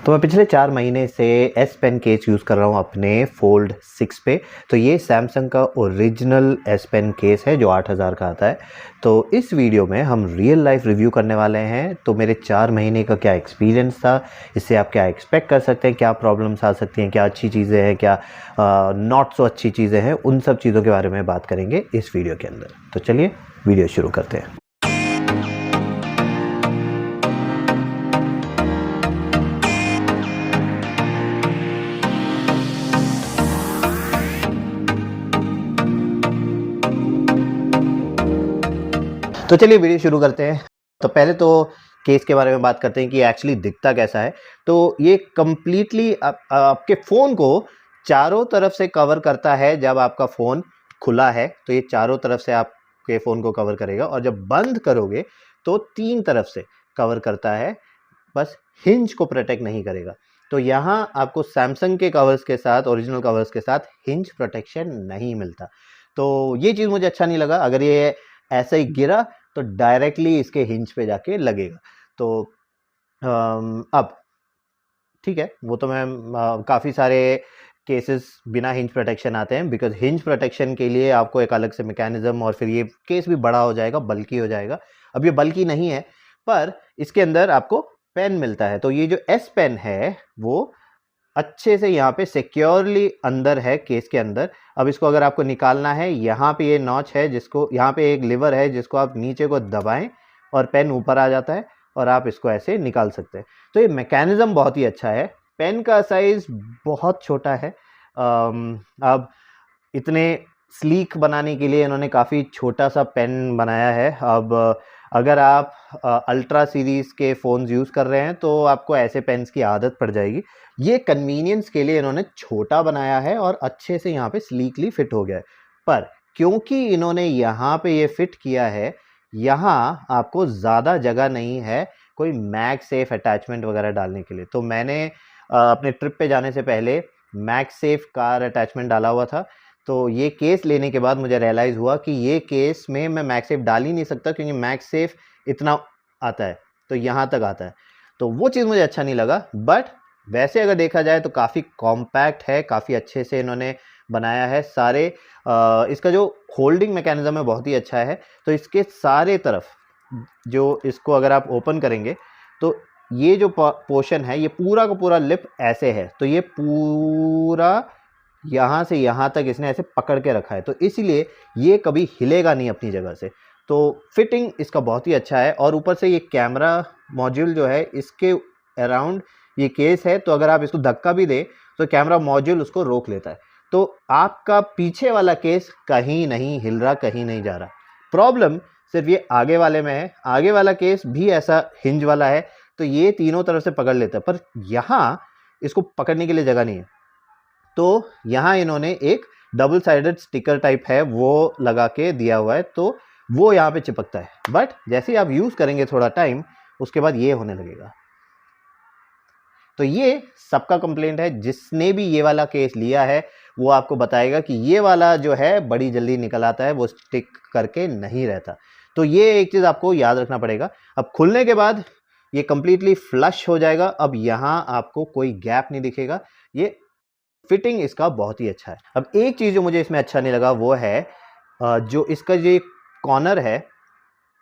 तो मैं पिछले 4 महीने से एस पेन केस यूज़ कर रहा हूँ अपने फोल्ड 6 पे। तो ये सैमसंग का ओरिजिनल एस पेन केस है जो 8000 का आता है। तो इस वीडियो में हम रियल लाइफ रिव्यू करने वाले हैं। तो मेरे 4 महीने का क्या एक्सपीरियंस था, इससे आप क्या एक्सपेक्ट कर सकते हैं, क्या प्रॉब्लम्स आ सकती हैं, क्या अच्छी चीज़ें हैं, क्या नॉट सो अच्छी चीज़ें हैं, उन सब चीज़ों के बारे में बात करेंगे इस वीडियो के अंदर। तो चलिए वीडियो शुरू करते हैं। तो चलिए वीडियो शुरू करते हैं। तो पहले तो केस के बारे में बात करते हैं कि एक्चुअली दिखता कैसा है। तो ये कंप्लीटली आपके फ़ोन को चारों तरफ से कवर करता है। जब आपका फ़ोन खुला है तो ये चारों तरफ से आपके फ़ोन को कवर करेगा, और जब बंद करोगे तो 3 तरफ से कवर करता है, बस हिंज को प्रोटेक्ट नहीं करेगा। तो यहाँ आपको सैमसंग के कवर्स के साथ, ओरिजिनल कवर्स के साथ हिंज प्रोटेक्शन नहीं मिलता। तो ये चीज़ मुझे अच्छा नहीं लगा। अगर ये ऐसे ही गिरा तो डायरेक्टली इसके हिंज पे जाके लगेगा। तो अब ठीक है, वो तो मैं काफ़ी सारे केसेस बिना हिंज प्रोटेक्शन आते हैं, बिकॉज हिंज प्रोटेक्शन के लिए आपको एक अलग से मैकेनिज्म, और फिर ये केस भी बड़ा हो जाएगा, बल्कि हो जाएगा। अब ये बल्कि नहीं है, पर इसके अंदर आपको पेन मिलता है। तो ये जो एस पेन है वो अच्छे से यहाँ पे सिक्योरली अंदर है केस के अंदर। अब इसको अगर आपको निकालना है, यहाँ पे ये नॉच है, जिसको यहाँ पे एक लिवर है जिसको आप नीचे को दबाएं और पेन ऊपर आ जाता है और आप इसको ऐसे निकाल सकते हैं। तो ये मैकेनिज्म बहुत ही अच्छा है। पेन का साइज बहुत छोटा है। अब इतने स्लीक बनाने के लिए इन्होंने काफ़ी छोटा सा पेन बनाया है। अब अगर आप अल्ट्रा सीरीज़ के फ़ोन्स यूज़ कर रहे हैं तो आपको ऐसे पेन्स की आदत पड़ जाएगी। ये कन्वीनियंस के लिए इन्होंने छोटा बनाया है और अच्छे से यहाँ पे स्लीकली फिट हो गया है। पर क्योंकि इन्होंने यहाँ पे ये फिट किया है, यहाँ आपको ज़्यादा जगह नहीं है कोई मैगसेफ अटैचमेंट वगैरह डालने के लिए। तो मैंने अपने ट्रिप पे जाने से पहले मैगसेफ कार अटैचमेंट डाला हुआ था। तो ये केस लेने के बाद मुझे रियलाइज़ हुआ कि ये केस में मैं मैगसेफ डाल ही नहीं सकता, क्योंकि मैगसेफ इतना आता है, तो यहाँ तक आता है। तो वो चीज़ मुझे अच्छा नहीं लगा। बट वैसे अगर देखा जाए तो काफ़ी कॉम्पैक्ट है, काफ़ी अच्छे से इन्होंने बनाया है। सारे इसका जो होल्डिंग मैकेनिज्म है बहुत ही अच्छा है। तो इसके सारे तरफ जो इसको अगर आप ओपन करेंगे तो ये जो पोर्शन है, ये पूरा का पूरा लिप ऐसे है। तो ये पूरा यहाँ से यहाँ तक इसने ऐसे पकड़ के रखा है, तो इसीलिए ये कभी हिलेगा नहीं अपनी जगह से। तो फिटिंग इसका बहुत ही अच्छा है। और ऊपर से ये कैमरा मॉड्यूल जो है, इसके अराउंड ये केस है, तो अगर आप इसको धक्का भी दें तो कैमरा मॉड्यूल उसको रोक लेता है। तो आपका पीछे वाला केस कहीं नहीं हिल रहा, कहीं नहीं जा रहा। प्रॉब्लम सिर्फ ये आगे वाले में है। आगे वाला केस भी ऐसा हिंज वाला है, तो ये तीनों तरफ से पकड़ लेता है, पर यहाँ इसको पकड़ने के लिए जगह नहीं है। तो यहाँ इन्होंने एक डबल साइडेड स्टिकर टाइप है वो लगा के दिया हुआ है, तो वो यहाँ पे चिपकता है। बट जैसे ही आप यूज़ करेंगे थोड़ा टाइम, उसके बाद ये होने लगेगा। तो ये सबका कंप्लेंट है। जिसने भी ये वाला केस लिया है वो आपको बताएगा कि ये वाला जो है बड़ी जल्दी निकल आता है, वो स्टिक करके नहीं रहता। तो ये एक चीज़ आपको याद रखना पड़ेगा। अब खुलने के बाद ये कंप्लीटली फ्लश हो जाएगा। अब यहाँ आपको कोई गैप नहीं दिखेगा। ये फिटिंग इसका बहुत ही अच्छा है। अब एक चीज़ जो मुझे इसमें अच्छा नहीं लगा वो है जो इसका जो कॉर्नर है,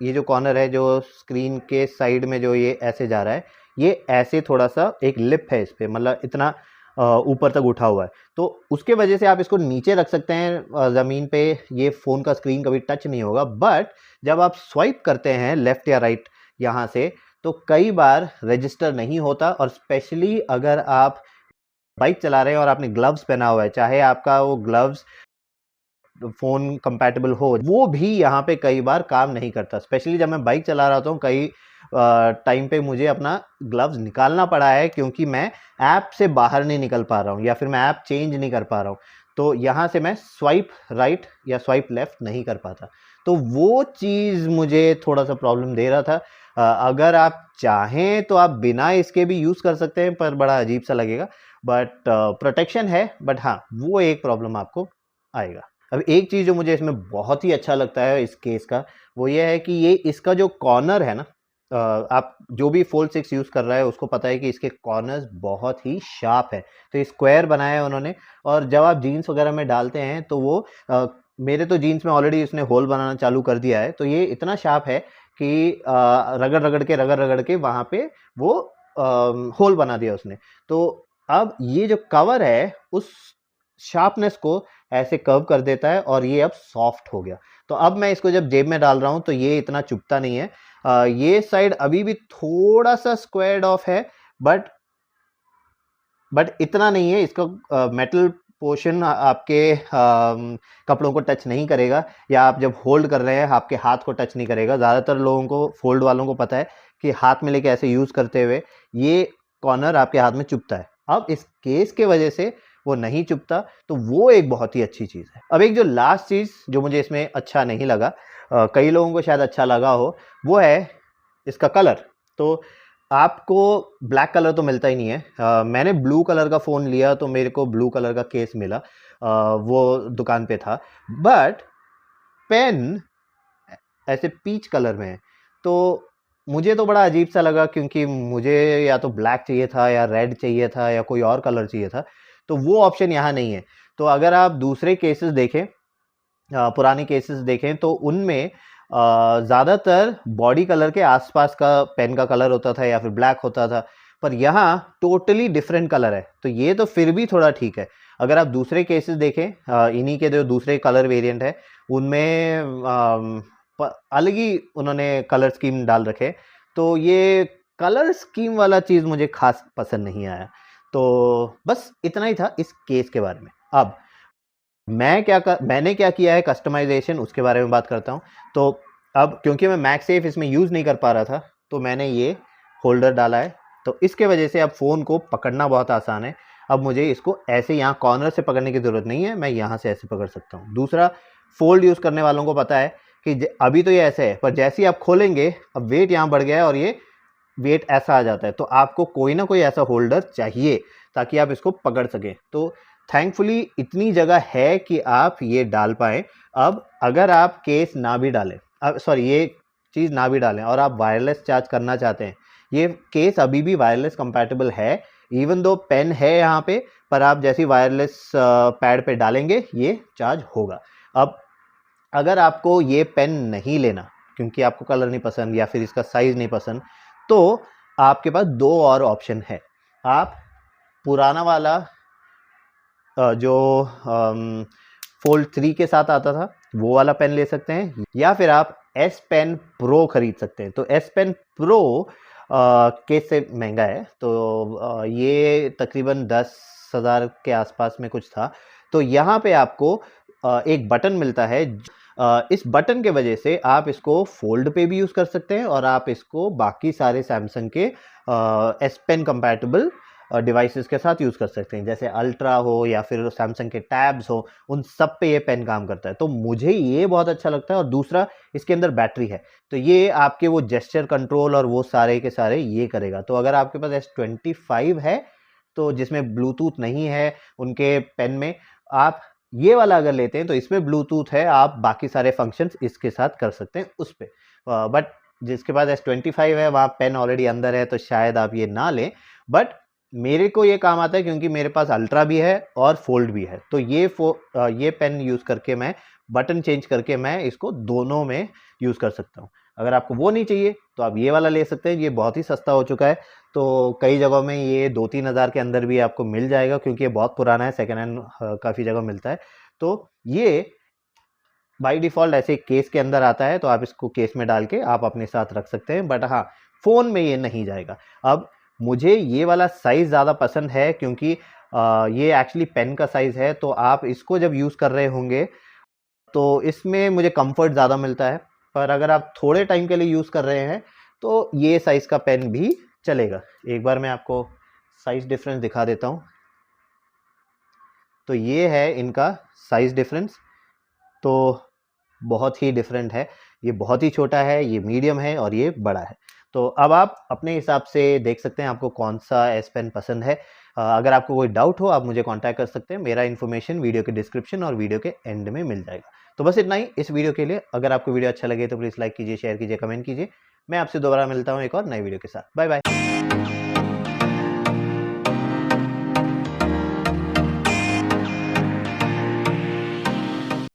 ये जो कॉर्नर है जो स्क्रीन के साइड में जो ये ऐसे जा रहा है, ये ऐसे थोड़ा सा एक लिप है इस पे, मतलब इतना ऊपर तक उठा हुआ है। तो उसके वजह से आप इसको नीचे रख सकते हैं ज़मीन पे, ये फ़ोन का स्क्रीन कभी टच नहीं होगा। बट जब आप स्वाइप करते हैं लेफ़्ट या राइट यहाँ से, तो कई बार रजिस्टर नहीं होता। और स्पेशली अगर आप बाइक चला रहे हैं और आपने ग्लव्स पहना हुआ है, चाहे आपका वो ग्लव्स फ़ोन कंपैटिबल हो, वो भी यहाँ पे कई बार काम नहीं करता। स्पेशली जब मैं बाइक चला रहा होता हूँ, कई टाइम पे मुझे अपना ग्लव्स निकालना पड़ा है, क्योंकि मैं ऐप से बाहर नहीं निकल पा रहा हूँ या फिर मैं ऐप चेंज नहीं कर पा रहा हूँ। तो यहाँ से मैं स्वाइप राइट या स्वाइप लेफ़्ट नहीं कर पाता। तो वो चीज़ मुझे थोड़ा सा प्रॉब्लम दे रहा था। अगर आप चाहें तो आप बिना इसके भी यूज़ कर सकते हैं, पर बड़ा अजीब सा लगेगा। बट प्रोटेक्शन है, बट हाँ, वो एक प्रॉब्लम आपको आएगा। अब एक चीज़ जो मुझे इसमें बहुत ही अच्छा लगता है इस केस का, वो ये है कि ये इसका जो कॉर्नर है ना, आप जो भी फोल्ड 6 यूज़ कर रहा है उसको पता है कि इसके कॉर्नर्स बहुत ही शार्प है। तो ये स्क्वायर बनाया है उन्होंने, और जब आप जीन्स वगैरह में डालते हैं तो वो मेरे तो जीन्स में ऑलरेडी उसने होल बनाना चालू कर दिया है, तो ये इतना शार्प है कि रगड़-रगड़ के वहाँ पे वो होल बना दिया उसने। तो अब ये जो कवर है उस शार्पनेस को ऐसे कर्व कर देता है और ये अब सॉफ्ट हो गया। तो अब मैं इसको जब जेब में डाल रहा हूँ तो ये इतना चुभता नहीं है। ये साइड अभी भी थोड़ा-सा स्क्वेयर्ड ऑफ है, बट इतना नहीं है। इसका मेटल पोर्शन आपके कपड़ों को टच नहीं करेगा, या आप जब होल्ड कर रहे हैं आपके हाथ को टच नहीं करेगा। ज़्यादातर लोगों को, फोल्ड वालों को पता है कि हाथ में लेके ऐसे यूज़ करते हुए ये कॉर्नर आपके हाथ में चुभता है। अब इस केस के वजह से वो नहीं चुभता, तो वो एक बहुत ही अच्छी चीज़ है। अब एक जो लास्ट चीज़ जो मुझे इसमें अच्छा नहीं लगा, कई लोगों को शायद अच्छा लगा हो, वो है इसका कलर। तो आपको ब्लैक कलर तो मिलता ही नहीं है। मैंने ब्लू कलर का फ़ोन लिया तो मेरे को ब्लू कलर का केस मिला, वो दुकान पे था। बट पेन ऐसे पीच कलर में है, तो मुझे तो बड़ा अजीब सा लगा, क्योंकि मुझे या तो ब्लैक चाहिए था या रेड चाहिए था या कोई और कलर चाहिए था, तो वो ऑप्शन यहाँ नहीं है। तो अगर आप दूसरे केसेस देखें, पुराने केसेस देखें, तो उनमें ज़्यादातर बॉडी कलर के आसपास का पेन का कलर होता था या फिर ब्लैक होता था, पर यहाँ टोटली डिफरेंट कलर है। तो ये तो फिर भी थोड़ा ठीक है। अगर आप दूसरे केसेस देखें, इन्हीं के जो दूसरे कलर वेरिएंट है उनमें अलग ही उन्होंने कलर स्कीम डाल रखे। तो ये कलर स्कीम वाला चीज़ मुझे खास पसंद नहीं आया। तो बस इतना ही था इस केस के बारे में। अब मैंने क्या किया है कस्टमाइजेशन, उसके बारे में बात करता हूँ। तो अब क्योंकि मैं मैगसेफ इसमें यूज़ नहीं कर पा रहा था, तो मैंने ये होल्डर डाला है। तो इसके वजह से अब फ़ोन को पकड़ना बहुत आसान है। अब मुझे इसको ऐसे यहाँ कॉर्नर से पकड़ने की ज़रूरत नहीं है, मैं यहाँ से ऐसे पकड़ सकता हूँ। दूसरा, फ़ोल्ड यूज़ करने वालों को पता है कि अभी तो ये ऐसे है, पर जैसे ही आप खोलेंगे अब वेट यहाँ बढ़ गया है और ये वेट ऐसा आ जाता है। तो आपको कोई ना कोई ऐसा होल्डर चाहिए ताकि आप इसको पकड़ सकें। तो थैंकफुली इतनी जगह है कि आप ये डाल पाएँ। अब अगर आप केस ना भी डालें, सॉरी, ये चीज़ ना भी डालें और आप वायरलेस चार्ज करना चाहते हैं, ये केस अभी भी वायरलेस कंपैटिबल है। इवन दो पेन है यहाँ पे, पर आप जैसे ही वायरलेस पैड पे डालेंगे ये चार्ज होगा। अब अगर आपको ये पेन नहीं लेना क्योंकि आपको कलर नहीं पसंद या फिर इसका साइज़ नहीं पसंद, तो आपके पास 2 और ऑप्शन है। आप पुराना वाला जो फोल्ड 3 के साथ आता था वो वाला पेन ले सकते हैं, या फिर आप S पेन प्रो खरीद सकते हैं। तो S पेन प्रो केस से महंगा है, तो ये तकरीबन 10,000 के आसपास में कुछ था। तो यहाँ पे आपको एक बटन मिलता है। इस बटन के वजह से आप इसको फोल्ड पे भी यूज़ कर सकते हैं और आप इसको बाकी सारे सैमसंग के S पेन कंपैटिबल डिवाइसेस के साथ यूज़ कर सकते हैं, जैसे अल्ट्रा हो या फिर सैमसंग के टैब्स हो, उन सब पे ये पेन काम करता है। तो मुझे ये बहुत अच्छा लगता है। और दूसरा, इसके अंदर बैटरी है, तो ये आपके वो जेस्चर कंट्रोल और वो सारे के सारे ये करेगा। तो अगर आपके पास S25 है, तो जिसमें ब्लूटूथ नहीं है उनके पेन में, आप ये वाला अगर लेते हैं तो इसमें ब्लूटूथ है, आप बाकी सारे फंक्शंस इसके साथ कर सकते हैं उस पे। बट जिसके पास S25 है वहाँ पेन ऑलरेडी अंदर है, तो शायद आप ये ना लें। बट मेरे को ये काम आता है क्योंकि मेरे पास अल्ट्रा भी है और फोल्ड भी है, तो ये पेन यूज़ करके मैं बटन चेंज करके मैं इसको दोनों में यूज़ कर सकता हूँ। अगर आपको वो नहीं चाहिए तो आप ये वाला ले सकते हैं, ये बहुत ही सस्ता हो चुका है। तो कई जगहों में ये 2-3 हज़ार के अंदर भी आपको मिल जाएगा, क्योंकि ये बहुत पुराना है, सेकेंड हैंड काफ़ी जगह मिलता है। तो ये बाय डिफ़ॉल्ट ऐसे केस के अंदर आता है, तो आप इसको केस में डाल के आप अपने साथ रख सकते हैं। बट हाँ, फ़ोन में ये नहीं जाएगा। अब मुझे ये वाला साइज़ ज़्यादा पसंद है क्योंकि ये एक्चुअली पेन का साइज़ है, तो आप इसको जब यूज़ कर रहे होंगे तो इसमें मुझे कंफर्ट ज़्यादा मिलता है। पर अगर आप थोड़े टाइम के लिए यूज़ कर रहे हैं तो ये साइज़ का पेन भी चलेगा। एक बार मैं आपको साइज़ डिफरेंस दिखा देता हूँ। तो ये है इनका साइज़ डिफरेंस, तो बहुत ही डिफरेंट है। ये बहुत ही छोटा है, ये मीडियम है और ये बड़ा है। तो अब आप अपने हिसाब से देख सकते हैं आपको कौन-सा S पेन पसंद है। अगर आपको कोई डाउट हो आप मुझे कॉन्टैक्ट कर सकते हैं। मेरा इन्फॉर्मेशन वीडियो के डिस्क्रिप्शन और वीडियो के एंड में मिल जाएगा। तो बस इतना ही इस वीडियो के लिए। अगर आपको वीडियो अच्छा लगे तो प्लीज़ लाइक कीजिए, शेयर कीजिए, कमेंट कीजिए। मैं आपसे दोबारा मिलता हूँ एक और नई वीडियो के साथ। Bye bye.